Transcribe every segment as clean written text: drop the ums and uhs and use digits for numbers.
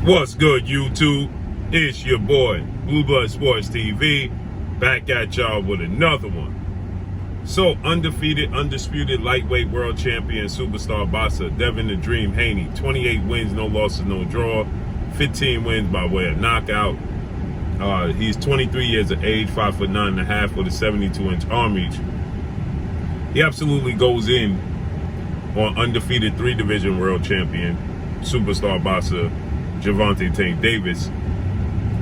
What's good, YouTube? It's your boy, Blue Blood Sports TV, back at y'all with another one. So, undefeated, undisputed lightweight world champion superstar boxer Devin "The Dream" Haney, 28 wins, no losses, no draw, 15 wins by way of knockout. He's 23 years of age, 5'9.5" with a 72-inch arm reach. He absolutely goes in on undefeated 3-division world champion superstar boxer Gervonta Tank Davis,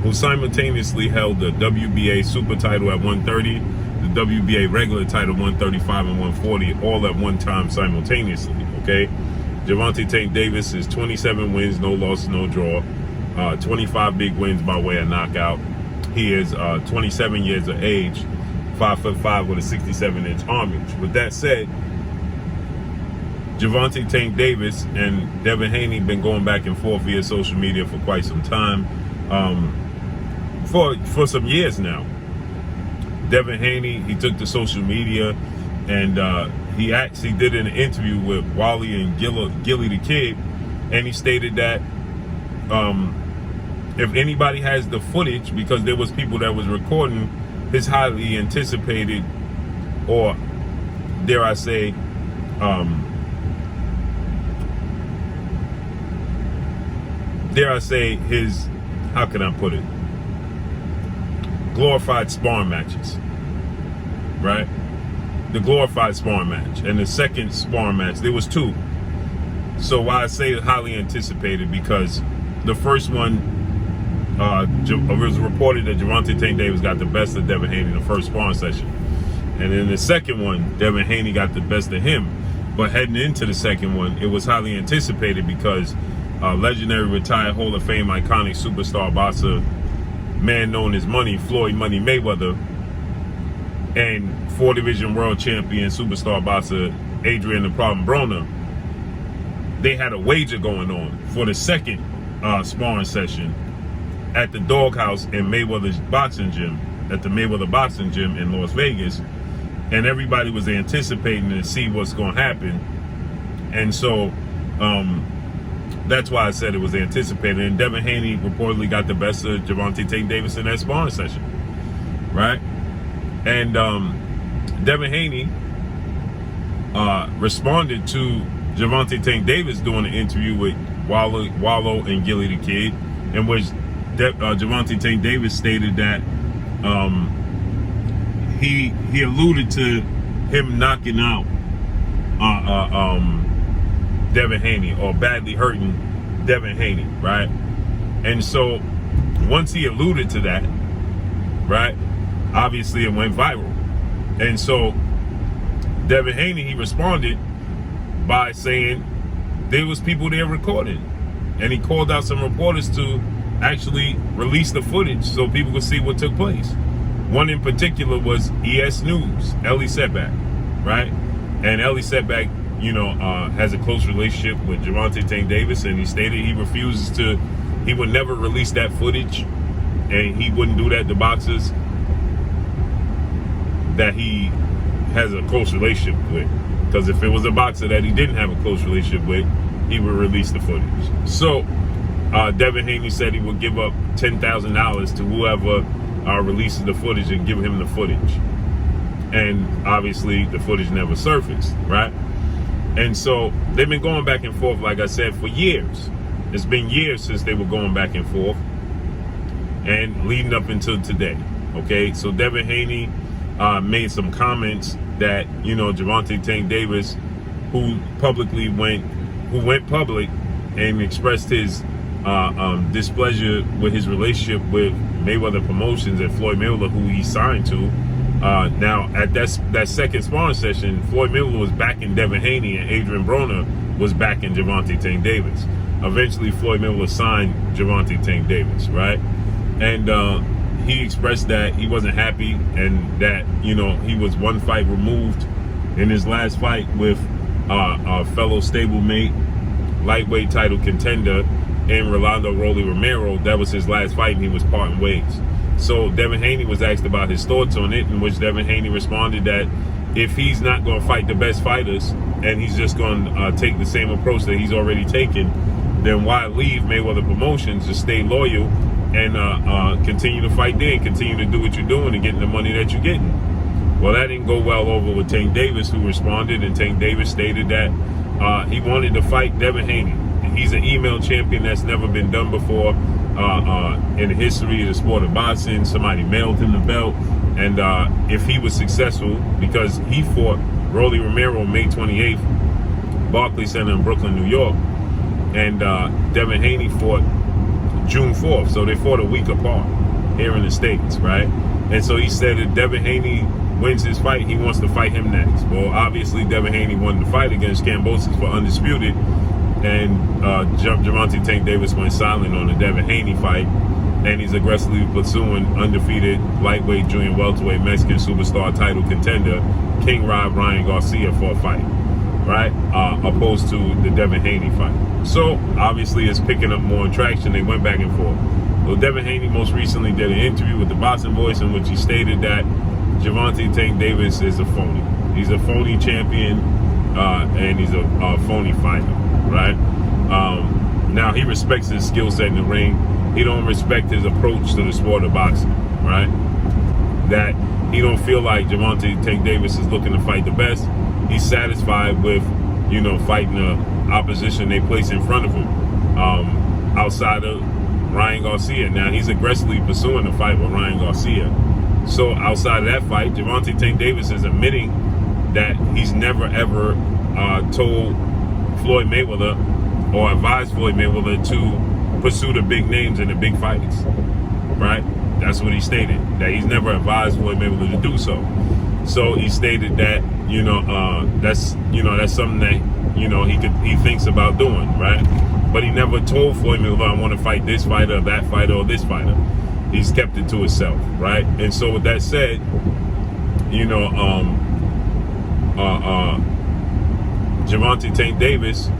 who simultaneously held the WBA super title at 130, the WBA regular title 135 and 140, all at one time simultaneously, okay? Gervonta Tank Davis is 27 wins, no losses, no draw, 25 big wins by way of knockout. He is 27 years of age, 5'5" with a 67-inch arm reach. With that said, Gervonta Tank Davis and Devin Haney been going back and forth via social media for quite some time, for some years now. Devin Haney, he took to social media and he actually did an interview with Wally and Gilly the Kid, and he stated that if anybody has the footage, because there was people that was recording his highly anticipated, or dare I say, his, how can I put it, glorified sparring matches, right? The glorified sparring match and the second sparring match, there was two. So why I say highly anticipated, because the first one, it was reported that Gervonta Tank Davis got the best of Devin Haney in the first sparring session. And in the second one, Devin Haney got the best of him. But heading into the second one, it was highly anticipated because legendary retired Hall of Fame iconic superstar boxer, man known as Money, Floyd Money Mayweather, and 4-division world champion superstar boxer Adrian "The Problem" Broner, they had a wager going on for the second sparring session at the Doghouse in Mayweather's boxing gym, at the Mayweather boxing gym in Las Vegas, and everybody was anticipating to see what's going to happen. And so that's why I said it was anticipated. And Devin Haney reportedly got the best of Gervonta Tank Davis in that sparring session, right? And Devin Haney responded to Gervonta Tank Davis doing an interview with Wallow and Gilly the Kid, in which Gervonta Tank Davis stated that he alluded to him knocking out Devin Haney, or badly hurting Devin Haney, right? And so once he alluded to that, right, obviously it went viral. And so Devin Haney, he responded by saying there was people there recording, and he called out some reporters to actually release the footage so people could see what took place. One in particular was ES News, Ellie Setback, right? And Ellie Setback, you know, has a close relationship with Gervonta Tank Davis, and he stated he would never release that footage, and he wouldn't do that to boxers that he has a close relationship with. Because if it was a boxer that he didn't have a close relationship with, he would release the footage. So Devin Haney said he would give up $10,000 to whoever releases the footage and give him the footage. And obviously the footage never surfaced, right? And so they've been going back and forth, like I said, for years. It's been years since they were going back and forth, and leading up until today, okay? So Devin Haney made some comments that, you know, Gervonta Tank Davis, who went public and expressed his displeasure with his relationship with Mayweather Promotions and Floyd Mayweather, who he signed to. Now, at that second sparring session, Floyd Mayweather was backing Devin Haney, and Adrian Broner was backing Gervonta Tank Davis. Eventually, Floyd Mayweather signed Gervonta Tank Davis, right? And he expressed that he wasn't happy, and that, you know, he was one fight removed in his last fight with a fellow stablemate, lightweight title contender, in Rolando Rolly Romero. That was his last fight, and he was parting ways. So Devin Haney was asked about his thoughts on it, in which Devin Haney responded that if he's not going to fight the best fighters, and he's just going to take the same approach that he's already taken, then why leave Mayweather Promotions to stay loyal and continue to fight there and continue to do what you're doing and getting the money that you're getting? Well, that didn't go well over with Tank Davis, who responded, and Tank Davis stated that he wanted to fight Devin Haney. He's an email champion that's never been done before in the history of the sport of boxing. Somebody mailed him the belt, and if he was successful, because he fought Rolly Romero on May 28th, Barclays Center in Brooklyn, New York, and Devin Haney fought June 4th, so they fought a week apart here in the States, right? And so he said that Devin Haney wins his fight, he wants to fight him next. Well, obviously Devin Haney won the fight against Cambosos for Undisputed, and Gervonta Tank Davis went silent on the Devin Haney fight, and he's aggressively pursuing undefeated lightweight, junior welterweight, Mexican superstar title contender King Ryan Garcia for a fight, right? Opposed to the Devin Haney fight. So obviously it's picking up more traction. They went back and forth. Well, Devin Haney most recently did an interview with the Boxing Voice in which he stated that Gervonta Tank Davis is a phony. He's a phony champion, and he's a phony fighter, right? Now he respects his skill set in the ring. He don't respect his approach to the sport of boxing, right? That he don't feel like Gervonta Tank Davis is looking to fight the best. He's satisfied with, you know, fighting the opposition they place in front of him, outside of Ryan Garcia. Now he's aggressively pursuing the fight with Ryan Garcia. So outside of that fight, Gervonta Tank Davis is admitting that he's never ever told Floyd Mayweather or advised Floyd Mayweather to pursue the big names and the big fights, right? That's what he stated, that he's never advised Floyd Mayweather to do so. So he stated that, you know, that's something that, you know, he thinks about doing, right? But he never told Floyd Mayweather, I want to fight this fighter, that fighter, or this fighter. He's kept it to himself, right? And so with that said, you know, Gervonta Tank Davis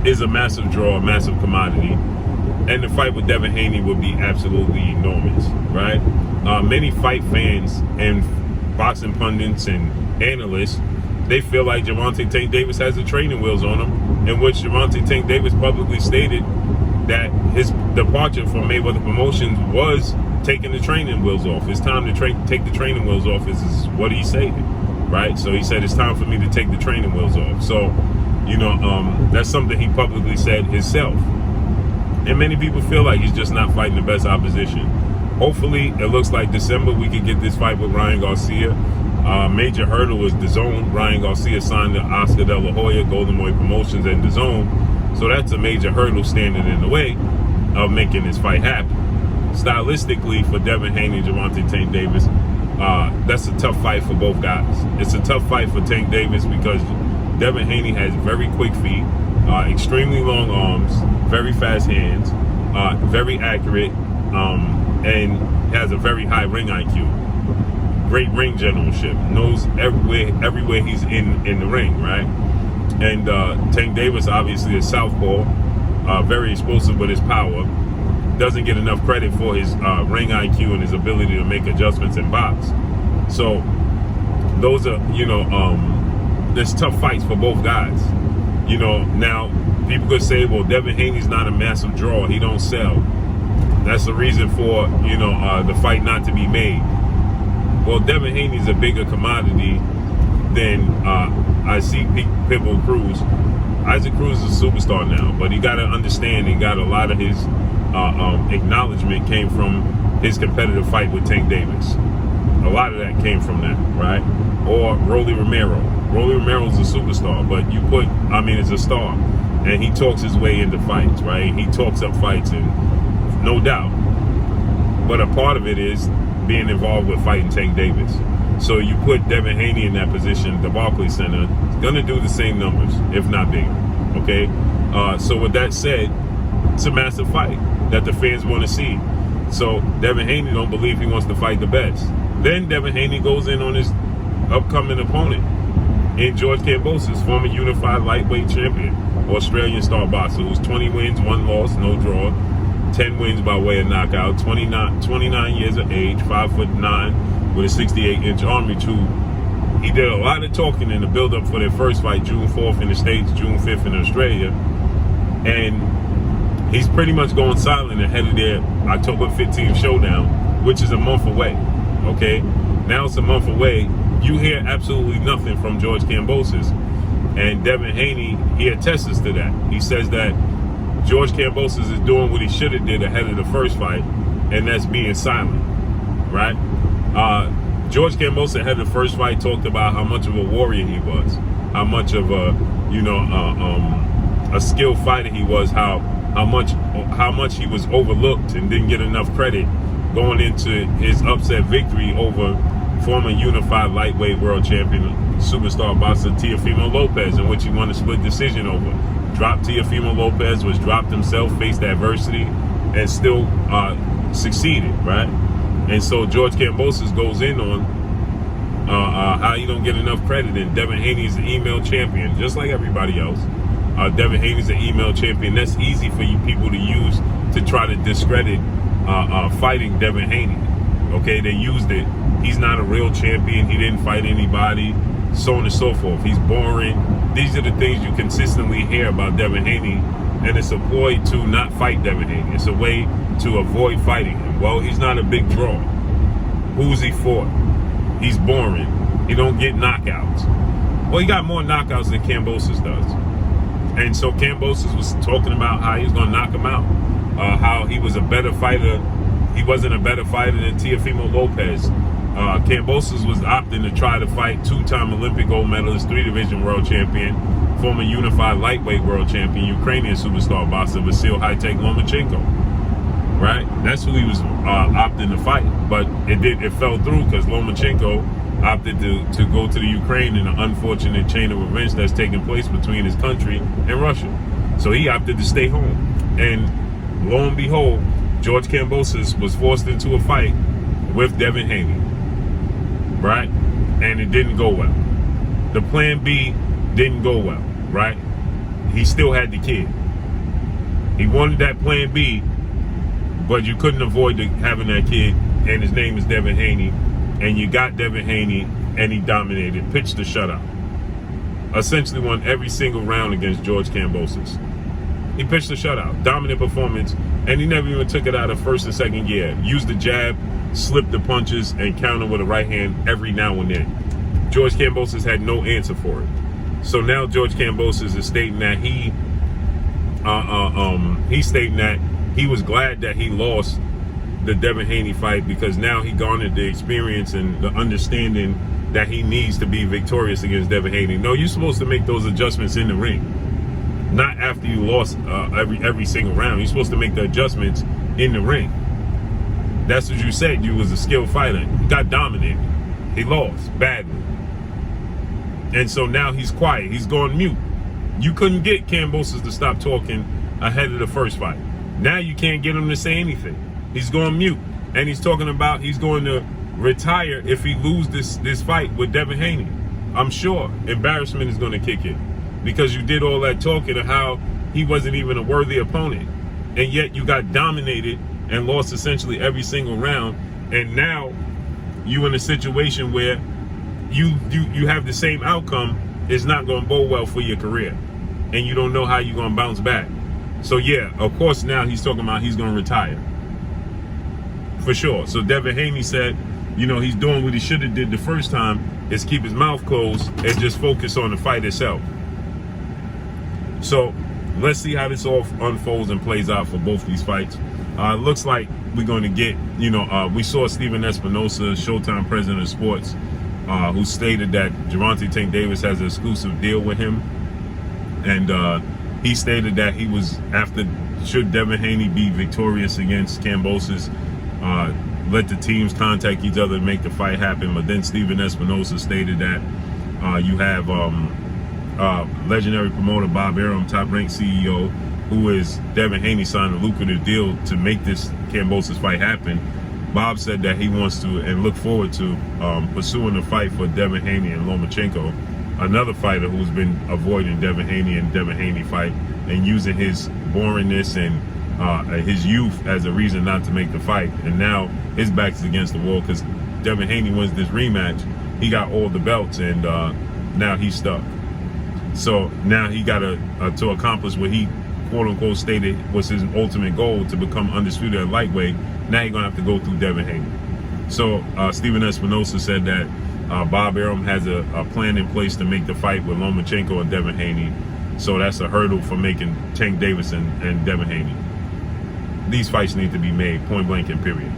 is a massive draw, a massive commodity, and the fight with Devin Haney would be absolutely enormous, right? Many fight fans and boxing pundits and analysts, they feel like Gervonta Tank Davis has the training wheels on him, in which Gervonta Tank Davis publicly stated that his departure from Mayweather Promotions was taking the training wheels off. It's time to take the training wheels off, is what he said, right? So he said, it's time for me to take the training wheels off. So, you know, that's something he publicly said himself. And many people feel like he's just not fighting the best opposition. Hopefully, it looks like December we could get this fight with Ryan Garcia. Major hurdle is DAZN. Ryan Garcia signed to Oscar De La Hoya, Golden Boy Promotions, and DAZN. So that's a major hurdle standing in the way of making this fight happen. Stylistically, for Devin Haney and Gervonta Tank Davis, that's a tough fight for both guys. It's a tough fight for Tank Davis because Devin Haney has very quick feet, extremely long arms, very fast hands, very accurate, and has a very high ring IQ. Great ring generalship, knows everywhere he's in the ring, right? And Tank Davis obviously is southpaw, very explosive with his power. Doesn't get enough credit for his ring IQ and his ability to make adjustments in box. So those are, you know, there's tough fights for both guys. You know, now people could say, well, Devin Haney's not a massive draw, he don't sell. That's the reason for, you know, the fight not to be made. Well, Devin Haney's a bigger commodity than I see Pitbull Cruz. Isaac Cruz is a superstar now, but he got to understand, he got a lot of his acknowledgement came from his competitive fight with Tank Davis. A lot of that came from that, right? Or Rolly Romero. Rolly Romero's a superstar, but it's a star. And he talks his way into fights, right? He talks up fights, and no doubt. But a part of it is being involved with fighting Tank Davis. So you put Devin Haney in that position, the Barclays Center, it's going to do the same numbers, if not bigger, okay? So with that said, it's a massive fight that the fans want to see. So Devin Haney don't believe he wants to fight the best. Then Devin Haney goes in on his upcoming opponent in George Cambosos, former unified lightweight champion, Australian star boxer, who's 20 wins, 1 loss, no draw, 10 wins by way of knockout, 29 years of age, 5'9", with a 68-inch arm reach. He did a lot of talking in the build-up for their first fight, June 4th in the States, June 5th in Australia. And He's pretty much going silent ahead of their October 15th showdown, which is a month away. Okay, now it's a month away. You hear absolutely nothing from George Kambosos, and Devin Haney, he attests to that. He says that George Kambosos is doing what he should have did ahead of the first fight, and that's being silent, right? George Kambosos ahead of the first fight talked about how much of a warrior he was, how much of a, a skilled fighter he was, how much he was overlooked and didn't get enough credit going into his upset victory over former unified lightweight world champion superstar boxer Teofimo Lopez, in which he won a split decision over. Dropped Teofimo Lopez, was dropped himself, faced adversity, and still succeeded, right? And so George Kambosos goes in on how you don't get enough credit, and Devin Haney is an email champion, just like everybody else. Devin Haney's an email champion. That's easy for you people to use to try to discredit fighting Devin Haney. Okay, they used it. He's not a real champion. He didn't fight anybody, so on and so forth. He's boring. These are the things you consistently hear about Devin Haney, and it's a ploy to not fight Devin Haney. It's a way to avoid fighting him. Well, he's not a big draw. Who's he for? He's boring. He don't get knockouts. Well, he got more knockouts than Cambosos does. And so Cambosos was talking about how he was going to knock him out, how he was a better fighter. He wasn't a better fighter than Teofimo Lopez. Cambosos was opting to try to fight two-time Olympic gold medalist, 3-division world champion, former unified lightweight world champion, Ukrainian superstar boxer Vasil High-Tech Lomachenko. Right? That's who he was opting to fight. But it fell through because Lomachenko opted to go to the Ukraine in an unfortunate chain of events that's taking place between his country and Russia. So he opted to stay home. And lo and behold, George Kambosos was forced into a fight with Devin Haney. Right? And it didn't go well. The plan B didn't go well, right? He still had the kid. He wanted that plan B, but you couldn't avoid having that kid, and his name is Devin Haney, and you got Devin Haney, and he dominated, pitched the shutout. Essentially won every single round against George Kambosos. He pitched the shutout, dominant performance, and he never even took it out of first and second gear. Used the jab, slipped the punches, and countered with a right hand every now and then. George Kambosos had no answer for it. So now George Kambosos is stating that he's stating that he was glad that he lost the Devin Haney fight, because now he garnered the experience and the understanding that he needs to be victorious against Devin Haney. No, you're supposed to make those adjustments in the ring, not after you lost every single round. You're supposed to make the adjustments in the ring. That's what you said. You was a skilled fighter. You got dominated. He lost badly. And so now he's quiet. He's going mute. You couldn't get Cambosos to stop talking ahead of the first fight. Now you can't get him to say anything. He's going mute. And he's talking about he's going to retire if he loses this fight with Devin Haney. I'm sure embarrassment is going to kick in, because you did all that talking of how he wasn't even a worthy opponent. And yet you got dominated and lost essentially every single round. And now you in a situation where you have the same outcome. It's not going to bode well for your career, and you don't know how you're going to bounce back. So yeah, of course now he's talking about he's going to retire for sure. So Devin Haney said, he's doing what he should have did the first time, is keep his mouth closed and just focus on the fight itself. So let's see how this all unfolds and plays out for both these fights. It looks like we're going to get, we saw Stephen Espinosa, Showtime president of sports, who stated that Gervonta Tank Davis has an exclusive deal with him. And he stated that he was, should Devin Haney be victorious against Cambosos, let the teams contact each other and make the fight happen. But then Stephen Espinosa stated that you have legendary promoter Bob Arum, top-ranked CEO, who is Devin Haney, signed a lucrative deal to make this Cambosos fight happen. Bob said that he wants to and look forward to pursuing the fight for Devin Haney and Lomachenko, another fighter who's been avoiding Devin Haney and Devin Haney fight and using his boringness and his youth as a reason not to make the fight. And now his back is against the wall because Devin Haney wins this rematch. He got all the belts, and now he's stuck. So now he got to accomplish what he quote unquote stated was his ultimate goal to become undisputed at lightweight. Now you're gonna have to go through Devin Haney. So Stephen Espinosa said that Bob Arum has a plan in place to make the fight with Lomachenko and Devin Haney. So that's a hurdle for making Tank Davis and Devin Haney. These fights need to be made, point blank and period.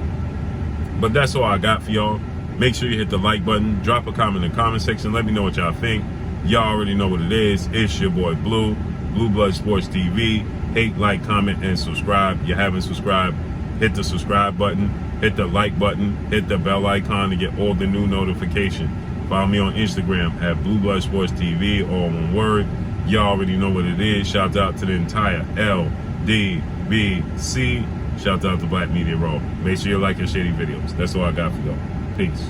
But that's all I got for y'all. Make sure you hit the like button, drop a comment in the comment section, let me know what y'all think. Y'all already know what it is. It's your boy Blue, Blue Blood Sports TV. Hate, like, comment, and subscribe. If you haven't subscribed, hit the subscribe button, hit the like button, hit the bell icon to get all the new notifications. Follow me on Instagram at Blue Blood Sports TV, all one word. Y'all already know what it is. Shout out to the entire LDBC. Shout out to Black Media Raw. Make sure you like and share these videos. That's all I got for y'all. Peace.